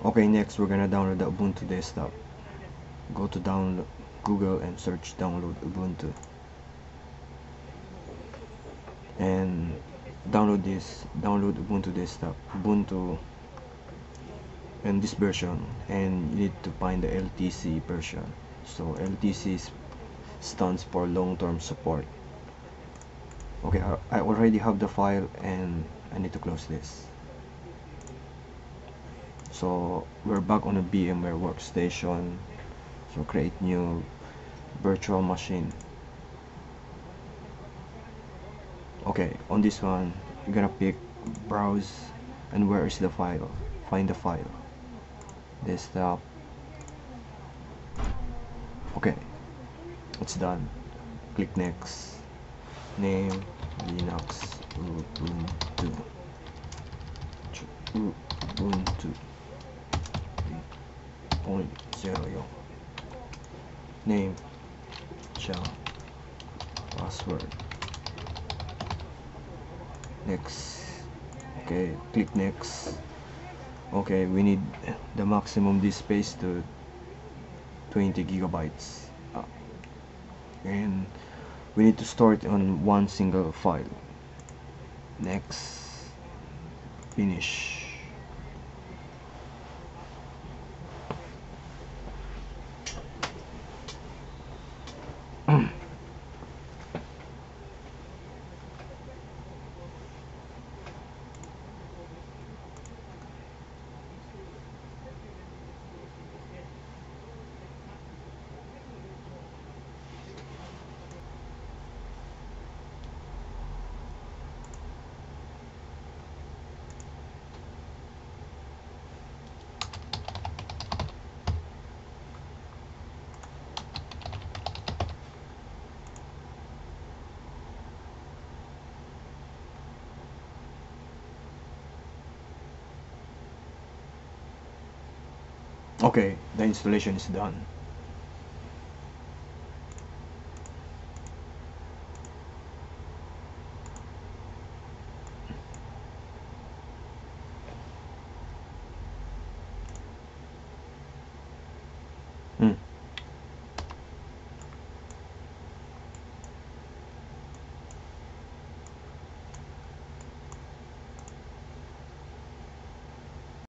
Okay, next we're gonna download the Ubuntu desktop. Go to download Google and search download Ubuntu, and download Ubuntu desktop, Ubuntu, and this version, and you need to find the LTC version. So LTC stands for long-term support. Okay, I already have the file and I need to close this. So we're back on a VMware workstation. So create new virtual machine. Okay, on this one you're gonna pick browse, and where is the file? Find the file, desktop. Okay, it's done. Click next. Name Linux Ubuntu Ubuntu 3.0. Name shell, password. Next. Okay, click next. Okay, we need the maximum disk space to 20 gigabytes, and we need to store it on one single file. Next. Finish. Okay, the installation is done.